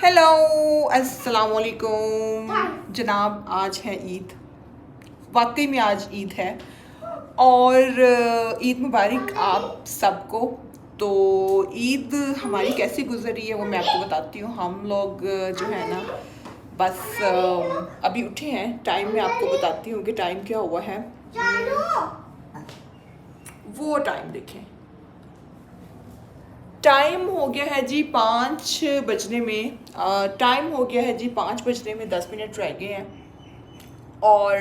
Hello अस्सलाम वालेकुम जनाब। आज है ईद, वाकई में आज ईद है और ईद मुबारक आप सबको। तो ईद हमारी कैसी गुजरी है वो मैं आपको बताती हूँ। हम लोग जो है ना बस अभी उठे हैं। टाइम मैं आपको बताती हूँ कि टाइम क्या हुआ है। वो टाइम देखें, टाइम हो गया है जी 5 बजने में। टाइम हो गया है जी 5 बजने में 10 मिनट रह गए हैं और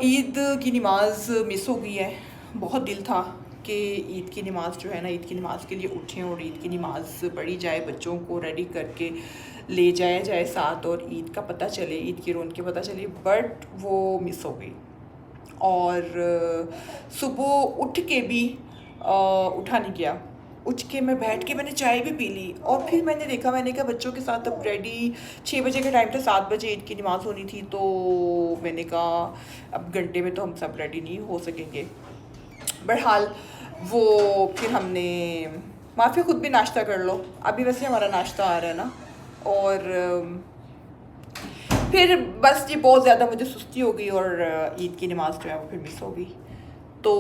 ईद की नमाज़ मिस हो गई है। बहुत दिल था कि ईद की नमाज़ जो है ना, ईद की नमाज़ के लिए उठें और ईद की नमाज़ पढ़ी जाए, बच्चों को रेडी करके ले जाया जाए साथ और ईद का पता चले, ईद की रौनक पता चले, बट वो मिस हो गई। और सुबह उठ के भी उठा नहीं गया। उठ के मैं बैठ के मैंने चाय भी पी ली और फिर मैंने देखा, मैंने कहा बच्चों के साथ अब रेडी 6 बजे का टाइम था, 7 बजे ईद की नमाज़ होनी थी। तो मैंने कहा अब घंटे में तो हम सब रेडी नहीं हो सकेंगे। बहरहाल वो फिर हमने माफ़ी खुद भी नाश्ता कर लो, अभी वैसे हमारा नाश्ता आ रहा है ना। और फिर बस ये बहुत ज़्यादा मुझे सुस्ती हो गई और ईद की नमाज़ जो है वो फिर मिस हो गई। तो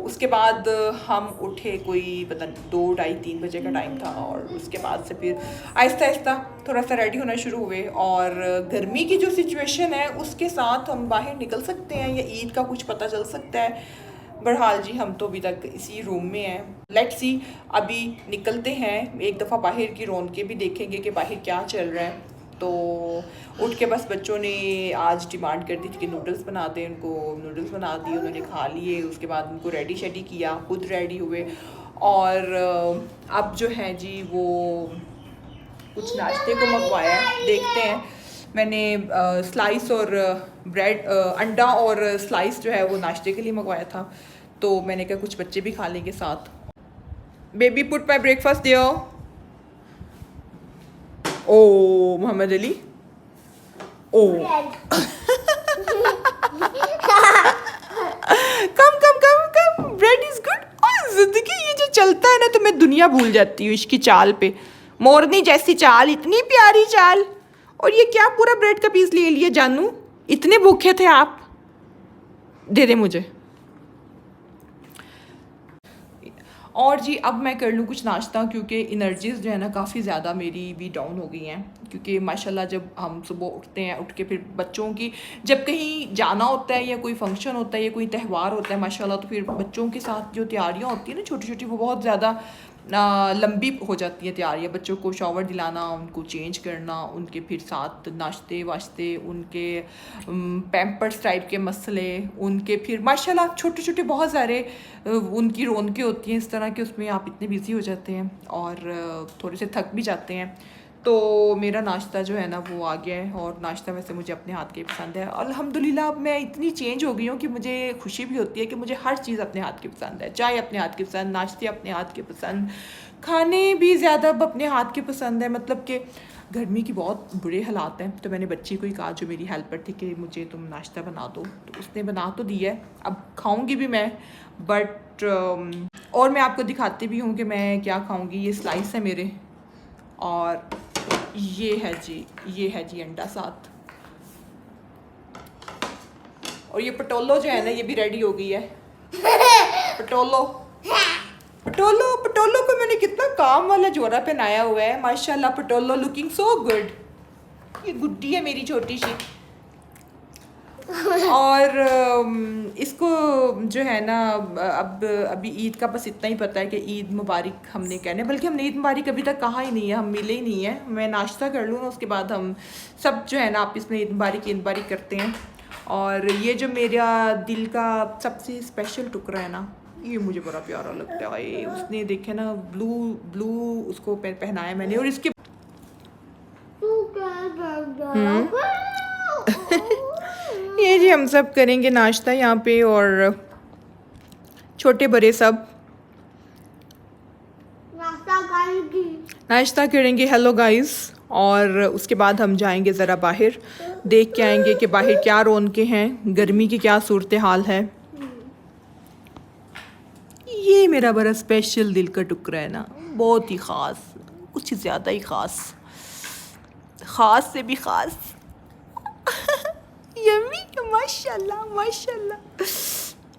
उसके बाद हम उठे, कोई पता नहीं 2, ढाई, 3 बजे का टाइम था और उसके बाद से फिर आहिस्ता आहिस्ता थोड़ा सा रेडी होना शुरू हुए। और गर्मी की जो सिचुएशन है उसके साथ हम बाहर निकल सकते हैं या ईद का कुछ पता चल सकता है। बहरहाल जी हम तो अभी तक इसी रूम में हैं। लेट्स सी, अभी निकलते हैं, एक दफ़ा बाहर की रौनकें भी देखेंगे कि बाहर क्या चल रहा है। तो उठ के बस बच्चों ने आज डिमांड कर दी थी कि नूडल्स बना दें, उनको नूडल्स बना दिए, उन्होंने खा लिए। उसके बाद उनको रेडी शेडी किया, खुद रेडी हुए और अब जो है जी वो कुछ नाश्ते को मंगवाया है, देखते हैं। मैंने स्लाइस और ब्रेड, अंडा और स्लाइस जो है वो नाश्ते के लिए मंगवाया था। तो मैंने कहा कुछ बच्चे भी खा लेंगे साथ। बेबी पुट माई ब्रेकफास्ट दियो। ओ मोहम्मद अली, ओ कम कम कम कम, ब्रेड इज गुड। और जिंदगी ये जो चलता है ना तो मैं दुनिया भूल जाती हूँ इसकी चाल पे। मोरनी जैसी चाल, इतनी प्यारी चाल। और ये क्या पूरा ब्रेड का पीस ले लिया जानू, इतने भूखे थे आप? दे दे मुझे। और जी अब मैं कर लूँ कुछ नाश्ता, क्योंकि एनर्जीज़ जो है ना काफ़ी ज़्यादा मेरी भी डाउन हो गई हैं। क्योंकि माशाल्लाह जब हम सुबह उठते हैं, उठ के फिर बच्चों की जब कहीं जाना होता है या कोई फंक्शन होता है या कोई त्यौहार होता है माशाल्लाह, तो फिर बच्चों के साथ जो तैयारियाँ होती हैं ना छोटी छोटी, वो बहुत ज़्यादा लंबी हो जाती है तैयारियाँ। बच्चों को शावर दिलाना, उनको चेंज करना, उनके फिर साथ नाश्ते वाश्ते, उनके पैम्पर्स टाइप के मसले, उनके फिर माशाल्लाह छोटे छोटे बहुत सारे उनकी रौनकें होती हैं इस तरह के। उसमें आप इतने बिज़ी हो जाते हैं और थोड़े से थक भी जाते हैं। तो मेरा नाश्ता जो है ना वो आ गया है और नाश्ता वैसे मुझे अपने हाथ के पसंद है। अल्हम्दुलिल्लाह अब मैं इतनी चेंज हो गई हूँ कि मुझे खुशी भी होती है कि मुझे हर चीज़ अपने हाथ की पसंद है। चाय अपने हाथ की पसंद, नाश्ते अपने हाथ के पसंद, खाने भी ज़्यादा अब अपने हाथ के पसंद है। मतलब कि गर्मी की बहुत बुरे हालात हैं। तो मैंने बच्ची को ही कहा जो मेरी हेल्पर थी कि मुझे तुम नाश्ता बना दो, तो उसने बना तो दिया है, अब खाऊंगी भी मैं। बट और मैं आपको दिखाती भी हूँ कि मैं क्या खाऊंगी। ये स्लाइस है मेरे और ये है जी अंडा साथ। और ये पटोलो जो है ना ये भी रेडी हो गई है। पटोलो पटोलो पटोलो को मैंने कितना काम वाला जोड़ा पहनाया हुआ है माशाल्लाह। पटोलो लुकिंग सो गुड। ये गुड्डी है मेरी छोटी सी। और इसको जो है ना अब अभी ईद का बस इतना ही पता है कि ईद मुबारक हमने कहना है, बल्कि हमने ईद मुबारक अभी तक कहा ही नहीं है, हम मिले ही नहीं है। मैं नाश्ता कर लूँ ना उसके बाद हम सब जो है ना आपस में ईद मुबारक करते हैं। और ये जो मेरा दिल का सबसे स्पेशल टुकड़ा है ना, ये मुझे बड़ा प्यारा लगता है। ये उसने देखे ना ब्लू उसको पहनाया मैंने। और इसके ये जी हम सब करेंगे नाश्ता यहाँ पे और छोटे बड़े सब नाश्ता करेंगे। Hello guys. और उसके बाद हम जाएंगे ज़रा बाहर, देख के आएंगे कि बाहर क्या रौनकें हैं, गर्मी की क्या सूरत हाल है। ये मेरा बड़ा स्पेशल दिल का टुकड़ा है ना, बहुत ही ख़ास। कुछ ज़्यादा ही ख़ास से भी ख़ास। यम्मी, माशाल्लाह माशाल्लाह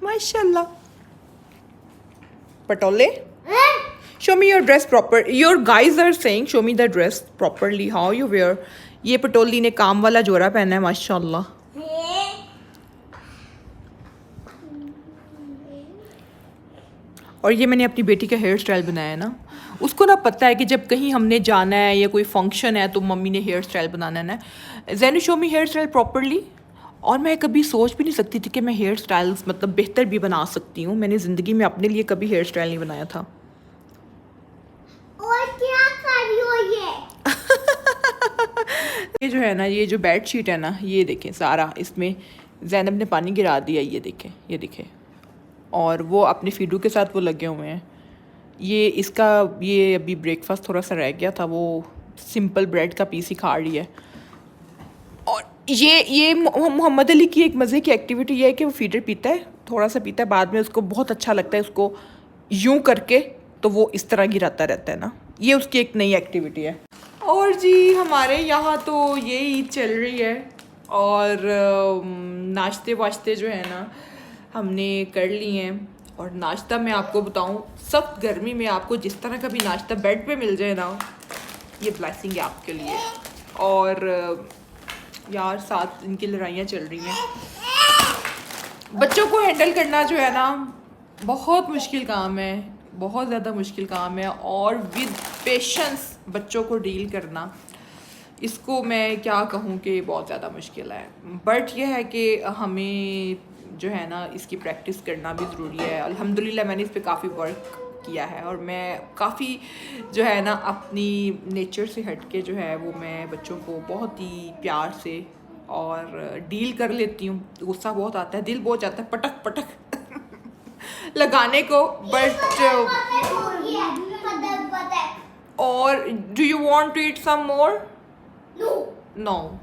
माशाल्लाह। Patole, show me your dress proper. Your guys are saying show me the dress properly how you wear. ये पटोली ने काम वाला जोड़ा पहना है माशाल्लाह। और ये मैंने अपनी बेटी का हेयर स्टाइल बनाया है ना, उसको ना पता है कि जब कहीं हमने जाना है या कोई फंक्शन है तो मम्मी ने हेयर स्टाइल बनाना है ना। Zainu show me hair style properly. और मैं कभी सोच भी नहीं सकती थी कि मैं हेयर स्टाइल्स मतलब बेहतर भी बना सकती हूँ। मैंने ज़िंदगी में अपने लिए कभी हेयर स्टाइल नहीं बनाया था। और क्या कर रही हो ये जो है ना, ये जो बेड शीट है ना, ये देखें सारा इसमें ज़ैनब ने पानी गिरा दिया। ये देखें और वो अपने फीडू के साथ वो लगे हुए हैं। ये अभी ब्रेकफास्ट थोड़ा सा रह गया था, वो सिंपल ब्रेड का पीस ही खा रही है। और ये मोहम्मद अली की एक मज़े की एक्टिविटी ये है कि वो फीडर पीता है, थोड़ा सा पीता है, बाद में उसको बहुत अच्छा लगता है उसको यूं करके, तो वो इस तरह गिराता रहता है ना। ये उसकी एक नई एक्टिविटी है। और जी हमारे यहाँ तो ये ईद चल रही है और नाश्ते वाश्ते जो है ना हमने कर लिए हैं। और नाश्ता मैं आपको बताऊं, सख्त गर्मी में आपको जिस तरह का भी नाश्ता बेड पे मिल जाए ना, ये ब्लेसिंग है आपके लिए। और यार साथ इनकी लड़ाइयाँ चल रही हैं। बच्चों को हैंडल करना जो है ना बहुत मुश्किल काम है, बहुत ज़्यादा मुश्किल काम है। और विद पेशेंस बच्चों को डील करना, इसको मैं क्या कहूँ कि बहुत ज़्यादा मुश्किल है। बट यह है कि हमें जो है ना इसकी प्रैक्टिस करना भी ज़रूरी है। अल्हम्दुलिल्लाह मैंने इस पर काफ़ी वर्क किया है और मैं काफ़ी जो है ना अपनी नेचर से हट के जो है वो मैं बच्चों को बहुत ही प्यार से और डील कर लेती हूँ। गुस्सा बहुत आता है, दिल बहुत जाता है पटक पटक लगाने को। बट और do you want to eat some more? No.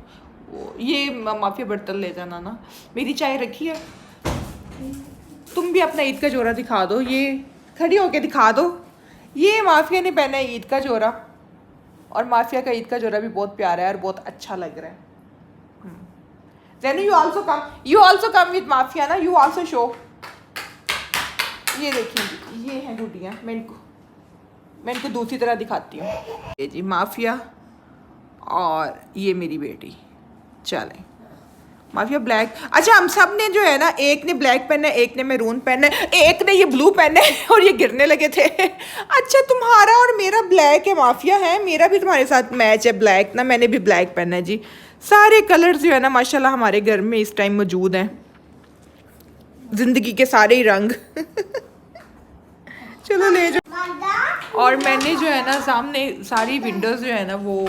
ये माफिया बर्तन ले जाना ना, मेरी चाय रखी है। तुम भी अपना ईद का जोड़ा दिखा दो, ये खड़ी होके दिखा दो। ये माफिया ने पहना है ईद का जोड़ा, और माफिया का ईद का जोड़ा भी बहुत प्यारा है और बहुत अच्छा लग रहा है। Zainu you also come with mafia ना, यू आल्सो शो। ये देखिए ये है गुड़िया, मैं इनको दूसरी तरह दिखाती हूँ। ये जी माफिया और ये मेरी बेटी। चलें माफिया ब्लैक। अच्छा हम सब ने जो है ना, एक ने ब्लैक पहना है, एक ने मैरून पहना है, एक ने ये ब्लू पहना है और ये गिरने लगे थे। अच्छा तुम्हारा और मेरा ब्लैक है माफिया है, मेरा भी तुम्हारे साथ मैच है ब्लैक ना, मैंने भी ब्लैक पहना है जी। सारे कलर्स जो है ना माशाल्लाह हमारे घर में इस टाइम मौजूद हैं, जिंदगी के सारे ही रंग। चलो ले जाओ। और मैंने जो है ना सामने सारी विंडोज़ जो है ना वो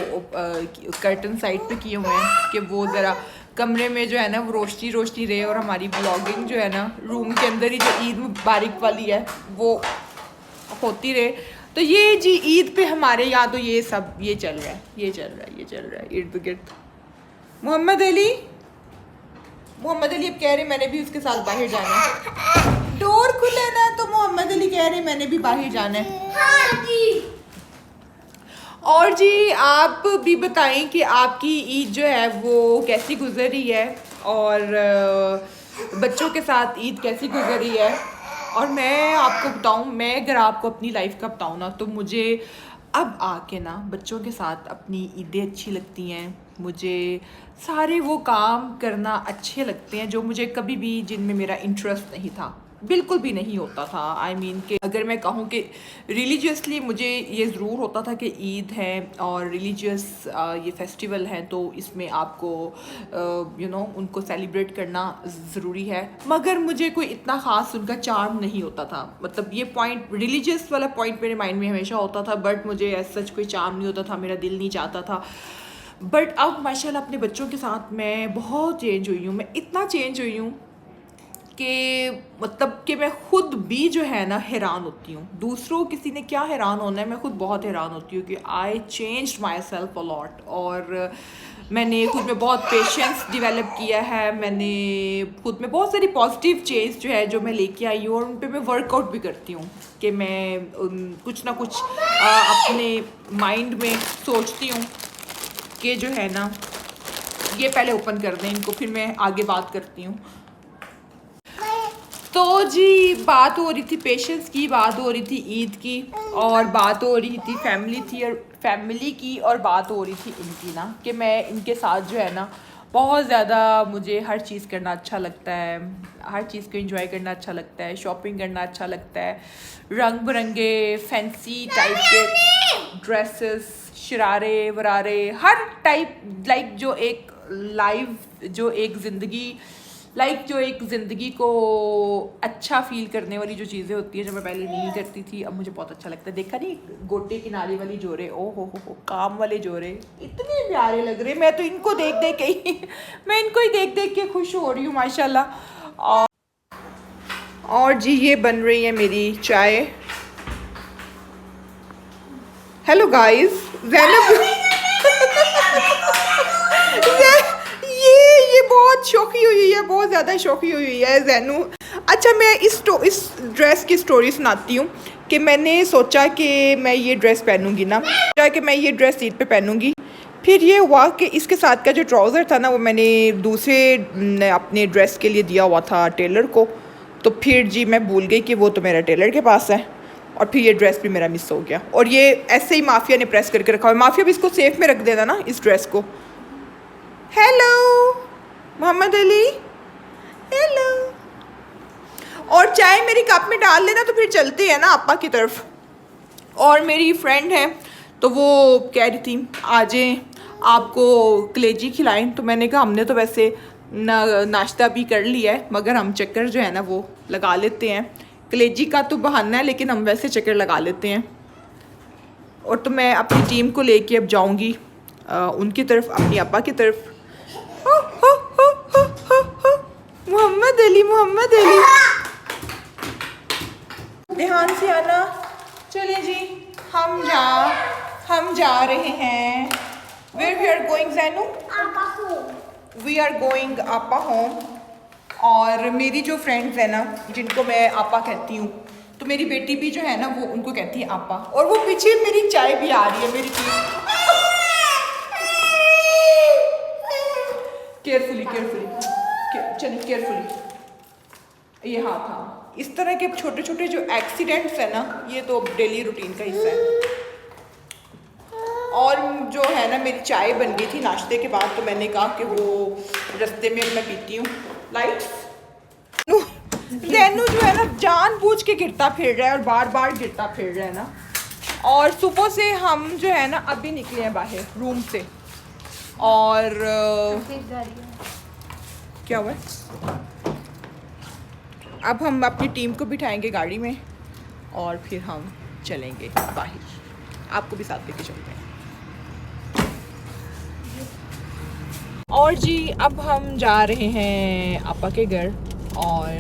कर्टन साइड पे किए हुए हैं कि वो ज़रा कमरे में जो है ना वो रोशनी रोशनी रहे और हमारी ब्लॉगिंग जो है ना रूम के अंदर ही जो ईद मुबारक वाली है वो होती रहे। तो ये जी ईद पे हमारे यहाँ तो ये सब ये चल रहा है इर्द गिर्द। मोहम्मद अली अब कह रहे मैंने भी उसके साथ बाहर जाना है। डोर खुले ना तो मोहम्मद अली कह रहे मैंने भी बाहर जाना है। हाँ जी। और जी आप भी बताएं कि आपकी ईद जो है वो कैसी गुजरी है और बच्चों के साथ ईद कैसी गुजरी है। और मैं आपको बताऊं, मैं अगर आपको अपनी लाइफ का बताऊं ना तो मुझे अब आके ना बच्चों के साथ अपनी ईदें अच्छी लगती हैं। मुझे सारे वो काम करना अच्छे लगते हैं जो मुझे कभी भी जिनमें मेरा इंटरेस्ट नहीं था, बिल्कुल भी नहीं होता था। आई मीन कि अगर मैं कहूँ कि रिलीजियसली मुझे ये ज़रूर होता था कि ईद है और रिलीजियस ये फेस्टिवल है तो इसमें आपको उनको सेलिब्रेट करना ज़रूरी है, मगर मुझे कोई इतना ख़ास उनका चार्म नहीं होता था। मतलब ये पॉइंट रिलीजियस वाला पॉइंट मेरे माइंड में हमेशा होता था, बट मुझे ऐसा सच कोई चार्म नहीं होता था, मेरा दिल नहीं चाहता था। बट अब माशाल्लाह अपने बच्चों के साथ मैं बहुत चेंज हुई हूँ। मैं इतना चेंज हुई हूँ कि मतलब कि मैं खुद भी जो है ना हैरान होती हूँ। दूसरों किसी ने क्या हैरान होना है, मैं खुद बहुत हैरान होती हूँ कि आई changed my self a lot. और मैंने खुद में बहुत पेशेंस डेवलप किया है, मैंने खुद में बहुत सारी पॉजिटिव चेंज जो है जो मैं लेके आई हूँ, और उन पे मैं वर्कआउट भी करती हूँ कि मैं कुछ ना कुछ अपने माइंड में सोचती हूँ कि जो है ना ये पहले ओपन कर दें इनको, फिर मैं आगे बात करती हूँ। तो जी बात हो रही थी पेशेंस की, बात हो रही थी ईद की, और बात हो रही थी फैमिली की, और बात हो रही थी इनकी ना कि मैं इनके साथ जो है ना बहुत ज़्यादा मुझे हर चीज़ करना अच्छा लगता है, हर चीज़ को एंजॉय करना अच्छा लगता है, शॉपिंग करना अच्छा लगता है, रंग बिरंगे फैंसी टाइप के ड्रेसेस, शरारे वरारे, हर टाइप लाइक जो एक ज़िंदगी को अच्छा फील करने वाली जो चीज़ें होती हैं जो मैं पहले नहीं करती थी, अब मुझे बहुत अच्छा लगता है। देखा नहीं गोटे किनारे वाली जोरे, ओ हो काम वाले जोरे इतने प्यारे लग रहे, मैं तो इनको देख देख के ही मैं इनको ही देख देख के खुश हो रही हूँ माशाल्लाह। और जी ये बन रही है मेरी चाय। हेलो गाइस, ये बहुत शौकी हुई है, बहुत ज़्यादा शौकी हुई है जैनू। अच्छा मैं इस ड्रेस की स्टोरी सुनाती हूँ कि मैंने सोचा कि मैं ये ड्रेस पहनूंगी ना, सोचा कि मैं ये ड्रेस ईद पे पहनूंगी। फिर ये हुआ कि इसके साथ का जो ट्राउज़र था ना वो मैंने दूसरे अपने ड्रेस के लिए दिया हुआ था टेलर को, तो फिर जी मैं भूल गई कि वो तो मेरा टेलर के पास है, और फिर ये ड्रेस भी मेरा मिस हो गया। और ये ऐसे ही माफिया ने प्रेस करके रखा हुआ, माफिया भी इसको सेफ में रख देना ना इस ड्रेस को। Hello Mohammad Ali, hello. और चाय मेरी कप में डाल लेना तो फिर चलते हैं ना आपा की तरफ। और मेरी फ्रेंड है तो वो कह रही थी आज आपको कलेजी खिलाएं, तो मैंने कहा हमने तो वैसे नाश्ता भी कर लिया है, मगर हम चक्कर जो है ना वो लगा लेते हैं। कलेजी का तो बहाना है लेकिन हम वैसे चक्कर लगा लेते हैं। और तो मैं अपनी टीम को लेके अब जाऊंगी उनकी तरफ, अपनी अपा की तरफ। मोहम्मद अली, मोहम्मद अली, ध्यान से आना। चले जी हम जा रहे हैं। Where we are going ज़ैनू? We are going आपा होम। और मेरी जो फ्रेंड्स है ना जिनको मैं आपा कहती हूँ, तो मेरी बेटी भी जो है ना वो उनको कहती है आपा। और वो पीछे मेरी चाय भी आ रही है मेरी टीम। केयरफुली चलिए केयरफुली। ये हाँ, इस तरह के छोटे छोटे जो एक्सीडेंट्स है ना ये तो डेली रूटीन का हिस्सा है। और जो है ना मेरी चाय बन गई थी नाश्ते के बाद, तो मैंने कहा कि वो रास्ते में मैं पीती हूँ। लाइट्स ज़ैनू जो है ना जानबूझ के गिरता फिर रहा है और बार बार गिरता फिर रहा है ना। और सुबह से हम जो है ना अभी निकले हैं बाहर रूम से, और क्या हुआ अब हम अपनी टीम को बिठाएंगे गाड़ी में और फिर हम चलेंगे बाहर, आपको भी साथ लेके चलते हैं। और जी अब हम जा रहे हैं आपा के घर। और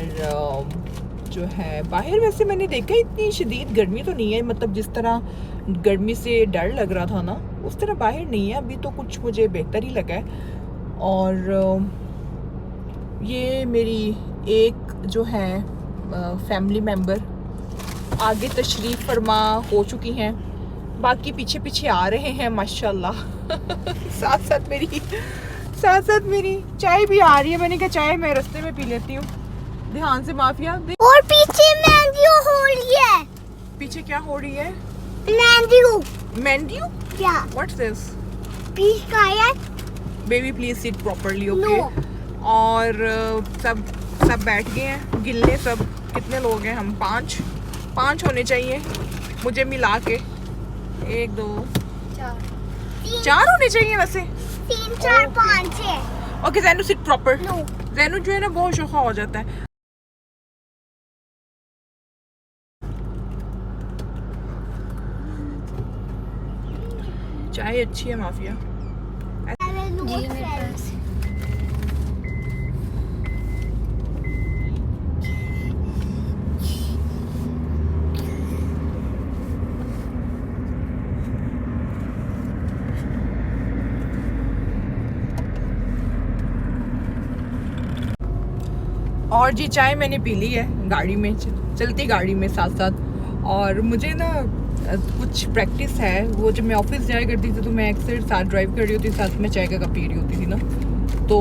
जो है बाहर वैसे मैंने देखा इतनी शदीद गर्मी तो नहीं है, मतलब जिस तरह गर्मी से डर लग रहा था ना उस तरह बाहर नहीं है अभी, तो कुछ मुझे बेहतर ही लगा है। और ये मेरी एक जो है फैमिली मेम्बर आगे तशरीफ़ फरमा हो चुकी हैं, बाकी पीछे पीछे आ रहे हैं माशाल्लाह। साथ साथ मेरी चाय भी आ रही है। मैंने कहा चाय मैं रास्ते में पी लेती हूँ। ध्यान से माफिया। और पीछे मेहंदियों हो रही है। पीछे क्या हो रही है? मेहंदियों? क्या? What's this? प्लीज काया। Baby please sit properly, okay. और सब बैठ गए हैं गिल्ले सब। कितने लोग हैं हम? पाँच होने चाहिए मुझे मिला के। 1 2 4 होने चाहिए वैसे। 3 4 5 है। Okay Zainu sit proper. Zainu जो है ना बहुत शोखा हो जाता है। चाय अच्छी है माफिया। जी मेरे पास और जी चाय मैंने पी ली है गाड़ी में, चलती गाड़ी में साथ साथ। और मुझे ना कुछ प्रैक्टिस है, वो जब मैं ऑफिस जाया करती थी तो मैं अक्सर साथ ड्राइव कर रही होती, साथ में चाय का कप पी रही होती थी ना। तो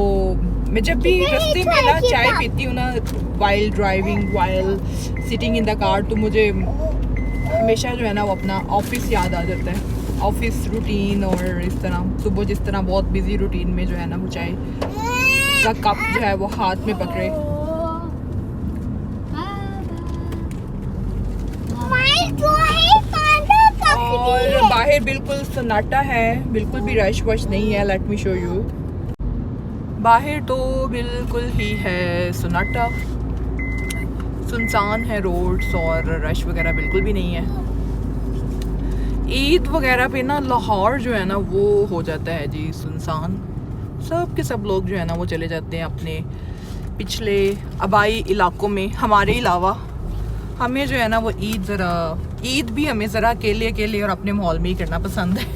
मैं जब भी रास्ते में ना चाय पीती हूँ ना, while driving, while sitting in the car, तो मुझे हमेशा जो है ना वो अपना ऑफिस याद आ जाता है, ऑफिस रूटीन। और इस तरह सुबह जिस तरह बहुत बिजी रूटीन में जो है ना वो चाय का कप जो है वो हाथ में पकड़े। और बाहर बिल्कुल सन्नाटा है, बिल्कुल भी रश वश नहीं है। लेट मी शो यू, बाहर तो बिल्कुल ही है सन्नाटा, सुनसान है रोड्स, और रश वगैरह बिल्कुल भी नहीं है। ईद वगैरह पे ना लाहौर जो है ना वो हो जाता है जी सुनसान, सब के सब लोग जो है ना वो चले जाते हैं अपने पिछले आबाई इलाकों में। हमारे अलावा हमें जो है ना वो ईद भी हमें ज़रा अकेले अकेले और अपने माहौल में ही करना पसंद है।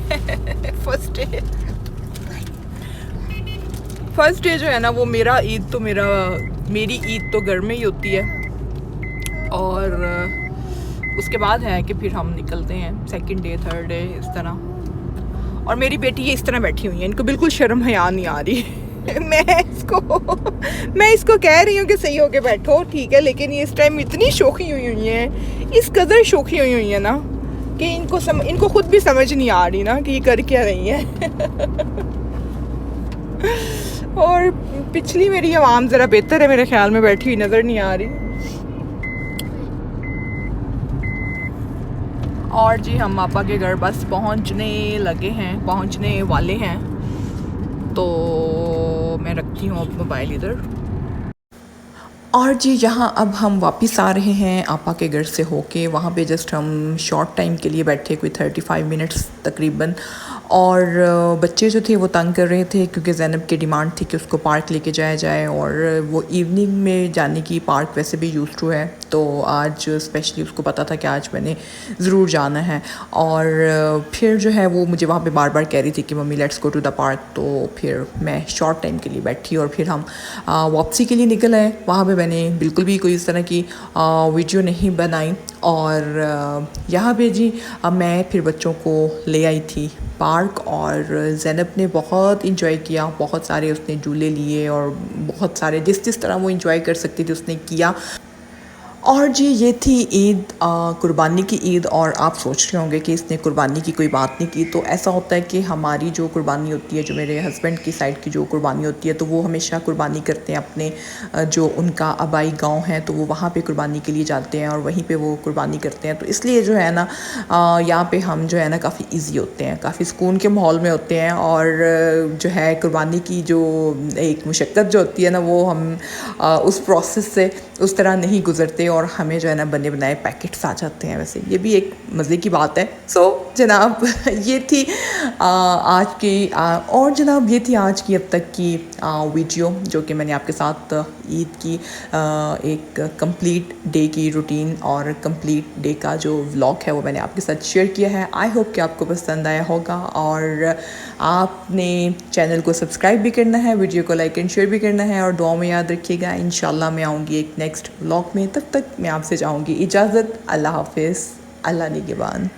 फर्स्ट डे जो है ना वो मेरी ईद तो घर में ही होती है, और उसके बाद है कि फिर हम निकलते हैं सेकंड डे, थर्ड डे, इस तरह। और मेरी बेटी ये इस तरह बैठी हुई है, इनको बिल्कुल शर्म हया नहीं आ रही। मैं इसको कह रही हूँ कि सही होके बैठो, ठीक है, लेकिन ये इस टाइम इतनी शौकी हुई है, इस कदर शौकी हुई है ना कि इनको खुद भी समझ नहीं आ रही ना कि ये कर क्या रही है। और पिछली मेरी आवाम ज़रा बेहतर है मेरे ख्याल में, बैठी हुई नज़र नहीं आ रही। और जी हम पापा के घर बस पहुंचने वाले हैं, तो मैं रखती हूँ अब मोबाइल इधर। और जी यहाँ अब हम वापस आ रहे हैं आपा के घर से होके। वहाँ पे जस्ट हम शॉर्ट टाइम के लिए बैठे, कोई 35 मिनट्स तकरीबन। और बच्चे जो थे वो तंग कर रहे थे क्योंकि ज़ैनब की डिमांड थी कि उसको पार्क लेके जाया जाए, और वो इवनिंग में जाने की पार्क वैसे भी यूज़ टू है, तो आज स्पेशली उसको पता था कि आज मैंने ज़रूर जाना है। और फिर जो है वो मुझे वहाँ पे बार बार कह रही थी कि mummy let's go to the park, तो फिर मैं शॉर्ट टाइम के लिए बैठी और फिर हम वापसी के लिए निकल आए। वहाँ पे मैंने बिल्कुल भी कोई इस तरह की वीडियो नहीं बनाई। और यहाँ पे जी मैं फिर बच्चों को ले आई थी पार्क, और ज़ैनब ने बहुत इंजॉय किया, बहुत सारे उसने झूले लिए और बहुत सारे जिस तरह वो इंजॉय कर सकती थी उसने किया। और जी ये थी ईद, कुर्बानी की ईद। और आप सोच रहे होंगे कि इसने कुर्बानी की कोई बात नहीं की, तो ऐसा होता है कि हमारी जो कुर्बानी होती है, जो मेरे हस्बैंड की साइड की जो कुर्बानी होती है, तो वो हमेशा कुर्बानी करते हैं अपने जो उनका आबाई गांव है, तो वो वहाँ पे कुर्बानी के लिए जाते हैं और वहीं पे वो कुर्बानी करते हैं। तो इसलिए जो है ना यहाँ पे हम जो है ना काफ़ी ईजी होते हैं, काफ़ी सुकून के माहौल में होते हैं। और जो है कुर्बानी की जो एक मुशक्क़त जो होती है ना, वो हम उस प्रोसेस से उस तरह नहीं गुजरते, और हमें जो है ना बने बनाए पैकेट्स आ जाते हैं। वैसे ये भी एक मज़े की बात है। सो जनाब ये थी आज की और जनाब ये थी आज की अब तक की वीडियो, जो कि मैंने आपके साथ ईद की एक कंप्लीट डे की रूटीन और कंप्लीट डे का जो व्लॉग है वो मैंने आपके साथ शेयर किया है। आई होप कि आपको पसंद आया होगा, और आपने चैनल को सब्सक्राइब भी करना है, वीडियो को लाइक एंड शेयर भी करना है, और दुआ में याद रखिएगा। इंशाल्लाह मैं आऊँगी एक नेक्स्ट व्लॉग में, तब तक मैं आपसे चाहूँगी इजाज़त। अल्लाह हाफिज़, अल्लाह निगहबान।